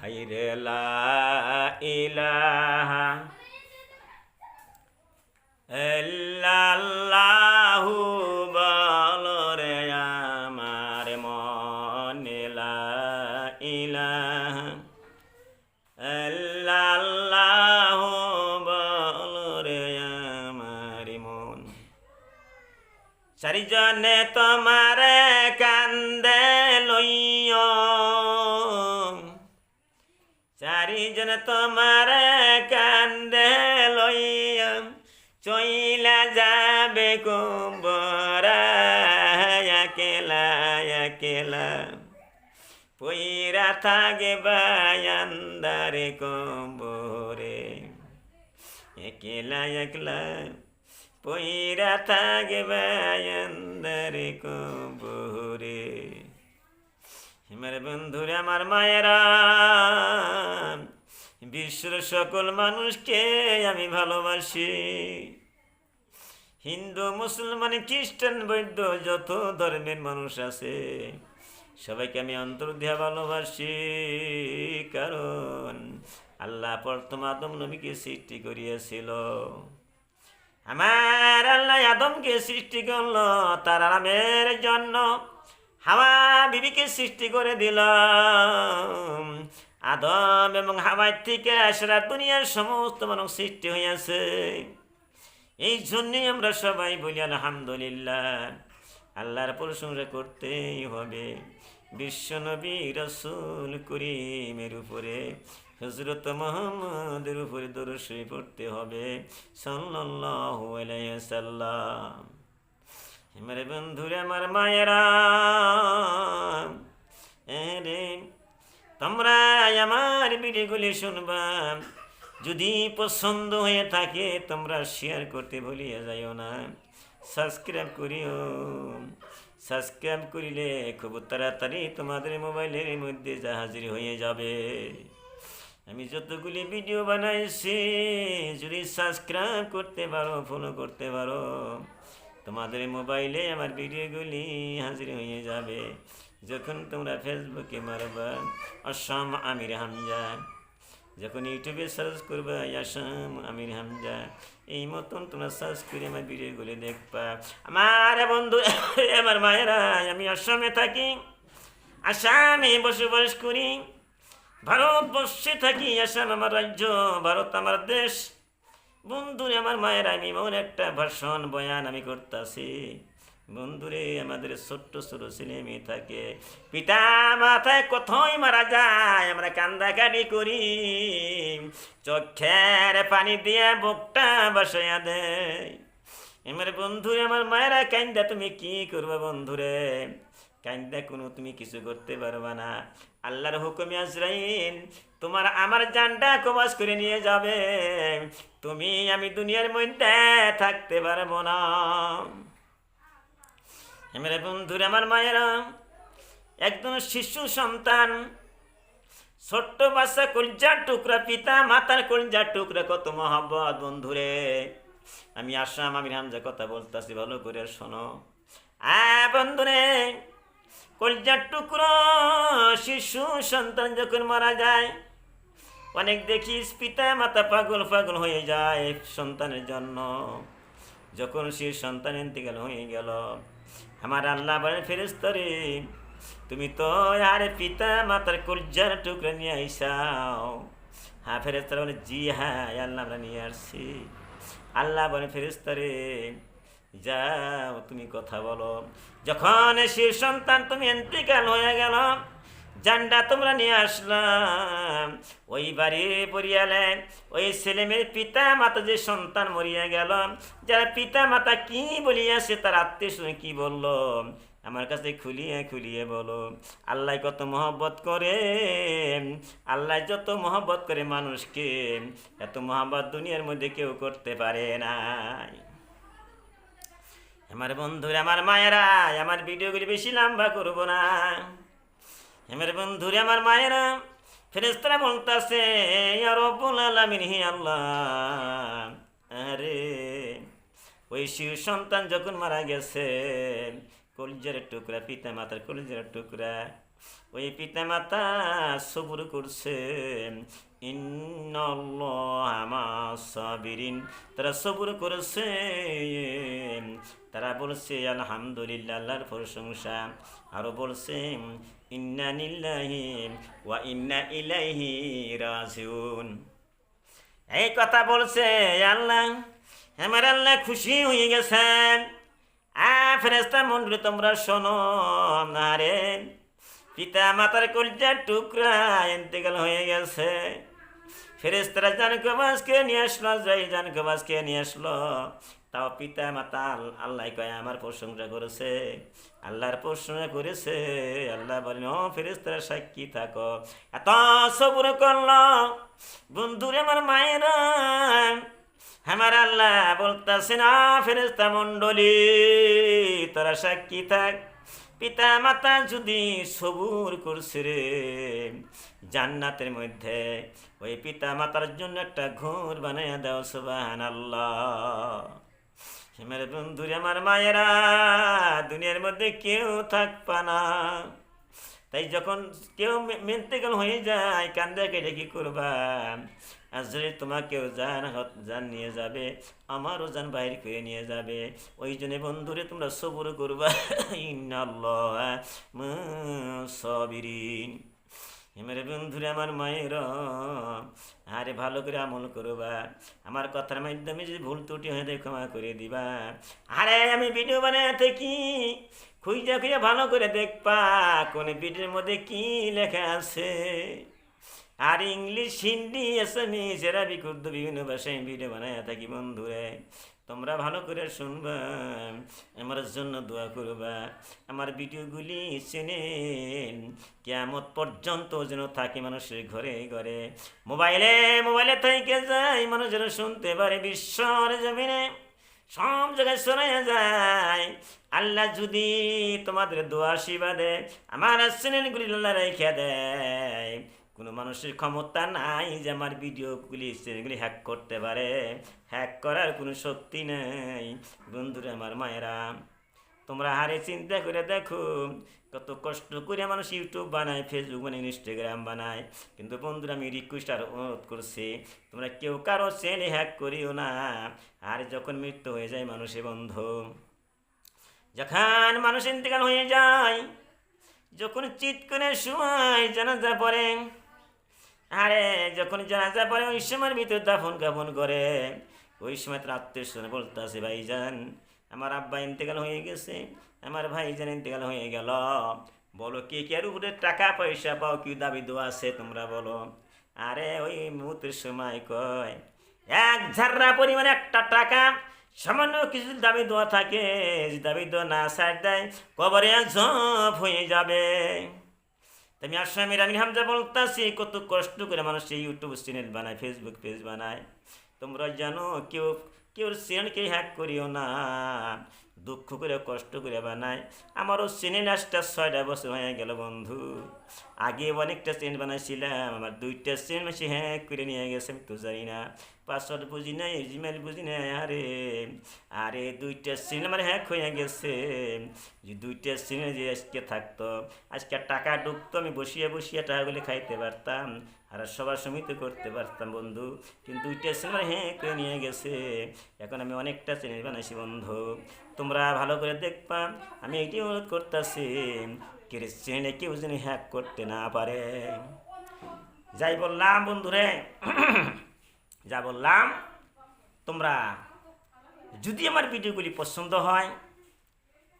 হাইরে লা ইলাহা ইল্লাল্লাহু বলো রে আমার মনে লা ইলাহা ইল্লাল্লাহু বলো রে আমার মন। চারিজনে তোমারে কান্দে লইয়া, চারিজনে তোমারে কান্দে লইয়া চইলা যাবে কুম্বরা একেলা একেলা পইরা থাকবে আন্ধারে কুম্বরে একেলা একলা পইরা থাকবে আন্ধারে কুম্বরে। আমার বন্ধুরা আমার মায়েরা, বিশ্বের সকল মানুষকে আমি ভালোবাসি। হিন্দু মুসলমান খ্রিস্টান বৌদ্ধ যত ধর্মের মানুষ আছে সবাইকে আমি অন্তর দিয়ে ভালোবাসি। কারণ আল্লাহ প্রথম আদম নবীকে সৃষ্টি করিয়াছিল। আমার আল্লাহ আদমকে সৃষ্টি করলো তার আরামের জন্য, হাওয়া বিবিকে সৃষ্টি করে দিল। আদম এবং হাওয়ার থেকে সারা দুনিয়ার সমস্ত মানুষ সৃষ্টি হইয়াছে। এই জন্যই আমরা সবাই বলি আলহামদুলিল্লাহ। আল্লাহর প্রশংসা করতেই হবে। বিশ্ব নবী রাসূল করিমের উপরে হযরত মুহাম্মদের উপরে দরুদ শরীফ পড়তে হবে সাল্লাল্লাহু আলাইহি ওয়াসাল্লাম। আমার বন্ধুরা আমার মায়েরা, তোমরা আমার ভিডিওগুলি শুনবা। যদি পছন্দ হয়ে থাকে তোমরা শেয়ার করতে ভুলিয়ে যাইও না। সাবস্ক্রাইব করিও। সাবস্ক্রাইব করিলে খুব তাড়াতাড়ি তোমাদের মোবাইলের মধ্যে যা হাজির হয়ে যাবে। আমি যতগুলি ভিডিও বানাইছি যদি সাবস্ক্রাইব করতে পারো, ফলো করতে পারো, তোমাদের মোবাইলে আমার ভিডিওগুলি হাজির হয়ে যাবে। যখন তোমরা ফেসবুকে মারবা আসাম আমির হামজা, যখন ইউটিউবে সার্চ করবা আসাম আমির হামজা, এই মতন তোমরা সার্চ করে আমার ভিডিওগুলি দেখবা। আমার বন্ধু আমার মায়েরা, আমি আসামে থাকি, আসামে বসবাস করি, ভারতবর্ষে থাকি। আসাম আমার রাজ্য, ভারত আমার দেশ। বন্ধুরে আমার মায়ের, আমি এমন একটা ভাষণ বয়ান আমি করতেছি। বন্ধুরে আমাদের ছোট্ট ছোট ছেলে মেয়ে থাকে, পিতা মাথায় কোথায় মারা যায়, আমরা কান্দাকাটি করি, চোখের পানি দিয়ে বুকটা বাসাইয়া দেয়। আমার বন্ধুরে আমার মায়েরা কান্দা তুমি কি করবা? বন্ধুরে কান্দা কোনো তুমি কিছু করতে পারবা না। আল্লাহর হুকুমে আজরাইল তোমার আমার জানটা কবজ করে নিয়ে যাবে। তুমি আমি দুনিয়ার মধ্যে থাকতে পারবো না। আমার বন্ধুরা আমার মায়েরা, একজন শিশু সন্তান, ছোট্ট বাচ্চা, কলজার টুকরা, পিতা মাতার কলজার টুকরা, কত মহব্বত। বন্ধুরে আমি আসাম আমির হামজা কথা বলতেছি, ভালো করে শোনো। বন্ধুরে কলজার টুকরো শিশু সন্তান যখন মারা যায়, অনেক দেখিস পিতা মাতা পাগল পাগল হয়ে যায় সন্তানের জন্য। যখন সে সন্তান ইন্তেকাল হয়ে গেল, আমার আল্লাহ বলেন ফেরেশতারে তুমি তো আর পিতা মাতার কলজার টুকরা নিয়ে আইসাও। হ্যাঁ ফেরেশতারা বলে জি হ্যাঁ আল্লাহ আমরা নিয়ে আসছি। আল্লাহ বলে ফেরেশতারে যাও তুমি কথা বলো। যখন সে সন্তান তুমি ইন্তেকাল হয়ে গেল, জানটা তোমরা নিয়ে আসলাম, ওই বাড়ির পরিয়ালে ওই ছেলে মেয়ের পিতা মাতা যে সন্তান মরিয়া গেল, যারা পিতা মাতা কি বলিয়াছে, তার আত্মীয় স্বজন কি বলল, আমার কাছে খুলিয়ে খুলিয়ে বলো। আল্লাহ কত মহব্বত করে, আল্লাহ যত মহব্বত করে মানুষকে, এত মহব্বত দুনিয়ার মধ্যে কেউ করতে পারে নাই। আমার বন্ধুরা আমার মায়েরা, আমার ভিডিওগুলি বেশি লম্বা করবো না। আমার বন্ধুরা আমার মায়েরা, ফেরেশতারা বলতাছে ইয়া রব্বুল আলামিন, হে আল্লাহ, আরে ওই শিশু সন্তান যখন মারা গেছে, কলিজার টুকরা, পিতা মাতার কলিজার টুকরা, ওই পিতা মাতা সবুর করছে, ইন্নাল্লাহা মা'আস সাবিরিন, তারা সবুর করেছে, তারা বলছে আলহামদুলিল্লাহ, আল্লাহর প্রশংসা। আরো বলছে ইন্না লিল্লাহি ওয়া ইন্না ইলাইহি রাজিউন। এই কথা বলছে আল্লাহ, আমার আল্লাহ খুশি হয়ে গেছেন। ফেরেশতা মণ্ডলী তোমরা শোনো, আরে পিতা মাতার কলিজার টুকরা ইন্তেকাল হয়ে গেছে, ফেরেশতারা জানকবাজকে নিয়ে আসলো, জানকবাজকে নিয়ে আসলো, তাও পিতা মাতা আল্লাহ কয় আমার প্রশংসা করেছে, আল্লাহর প্রশংসা করেছে। আল্লাহ বলেন ও ফেরেশতারা সাক্ষী থাকো, এত সবুর করলো বন্ধুরে আমার মায়েরা। আমার আল্লাহ বলতেছে না ফেরেশতা মণ্ডলী তোরা সাক্ষী থাক, পিতা মাতা যদি সবুর করছে রে, জান্নাতের মধ্যে ওই পিতা মাতার জন্য একটা ঘর বানাইয়া দাও, সুবহানাল্লাহ। মেরে বন্ধুরে আমার মায়েরা, দুনিয়ার মধ্যে কেউ থাকবা না, তাই যখন কেউ ইন্তেকাল হয়ে যায় কান্দে কেটে কি করবা? আজরে তোমাকেও জান নিয়ে যাবে, আমারও জান বাইর করে নিয়ে যাবে। ওই জন্য বন্ধুরে তোমরা সবুর করবা, ইন্নাল্লাহা মা'আস সাবিরিন। মেরে বন্ধুরে আমার মায়ের, আরে ভালো করে আমল করবা, আমার কথার মাধ্যমে যদি ভুল ত্রুটি হয়ে যায় ক্ষমা করে দিবা। আরে আমি ভিডিও বানায় থাকি, খুঁজে খুঁজে ভালো করে দেখবা কোন ভিডিওর মধ্যে কি লেখা আছে। আর ইংলিশ, হিন্দি, আসামিজ, আরবি, উর্দু বিভিন্ন ভাষায় ভিডিও বানায় থাকি। বন্ধুরে তোমরা ভালো করে শুনবা, আমার জন্য দোয়া করবা, আমার ভিডিওগুলি চেনেন কিয়ামত পর্যন্ত যেন থাকে মানুষের ঘরে ঘরে, মোবাইলে থেকে যায় মানুষ যেন শুনতে পারে, বিশ্বর জমিনে সব জায়গায় শোনা যায়। আল্লাহ যদি তোমাদের দোয়া আশীর্বাদে আমার চ্যানেলগুলি আল্লাহ রেখে দেয়, কোনো মানুষের ক্ষমতা নাই যে আমার ভিডিওগুলি চ্যানেলগুলি হ্যাক করতে পারে, হ্যাক করার কোনো শক্তি নেই। বন্ধুরা আমার মায়েরা, তোমরা হারে চিন্তা করে দেখো কত কষ্ট করে মানুষ ইউটিউব বানায়, ফেসবুক বানায়, ইনস্টাগ্রাম বানায়, কিন্তু বন্ধুরা আমি রিকোয়েস্ট আর অনুরোধ করছি তোমরা কেউ কারো চ্যানেল হ্যাক করিও না। আর যখন মৃত্যু হয়ে যায় মানুষের বন্ধু, যখন মানুষ ইন্তেকাল হয়ে যায়, যখন চিৎ করে সময় জানাজা পড়ে, আরে যখন জানাজা পড়ে ওই সময়ের ভিতর দাফন কাফন করে, ওই সময় তার আত্মীয় স্বজন বলতেছে ভাইজান আমার আব্বা ইন্তেকাল হয়ে গেছে, আমার ভাইজান ইন্তেকাল হয়ে গেল, বলো কে কে উপরে টাকা পয়সা পাও, কি দাবি দোয়া আছে তোমরা বলো। আরে ওই মুহূর্তের সময় কয় এক ঝাড়া পরিমাণে একটা টাকা, সামান্য কিছু দাবি দোয়া থাকে, দাবি দোয়া না সার দেয় কবরে জব হয়ে যাবে। আমি আসামির আমির হামজা বলতাছি কত কষ্ট করে মানুষ ইউটিউব চ্যানেল বানায়, ফেসবুক পেজ বানায়। তোমরা জানো কেউ চ্যানেলকে হ্যাক করিও না, দুঃখ করে কষ্ট করে বানায়। আমারও চ্যানেল আসতে 6টা বছর হয়ে গেল বন্ধু, আগে অনেকটা চ্যানেল বানাইছিলাম, আমার 2টা চ্যানেল বেশি হ্যাক করে নিয়ে গেছে, আমি তো জানি না, পাসওয়ার্ড বুঝি নাই, জিমেল বুঝি নাই। আরে 2টা চ্যানেল আমার হ্যাক হয়ে গেছে, যে 2টা চ্যানেল যে আজকে থাকতো, আজকে টাকা ঢুকতো, আমি বসিয়ে টাকাগুলি খাইতে পারতাম আর সবার সমিতি করতে পারতাম বন্ধু, কিন্তু 2টা চ্যানেল হ্যাক করে নিয়ে গেছে। এখন আমি অনেকটা চ্যানেল বানাইছি বন্ধু, তোমরা ভালো করে দেখবা। আমি এটি অনুরোধ করতেছি চ্যানেলে কেউ যেন হ্যাক করতে না পারে। যাই বললাম বন্ধুরে, যা বললাম, তোমরা যদি আমার ভিডিওগুলি পছন্দ হয়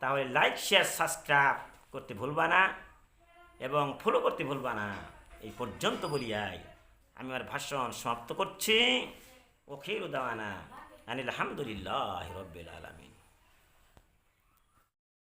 তাহলে লাইক, শেয়ার, সাবস্ক্রাইব করতে ভুলবা না এবং ফলো করতে ভুলবা না। এই পর্যন্ত বলিয়াই আমি আমার ভাষণ সমাপ্ত করছি। ওখিরু দাওয়ানা আনিল হামদুলিল্লাহি রাব্বিল আলামিন।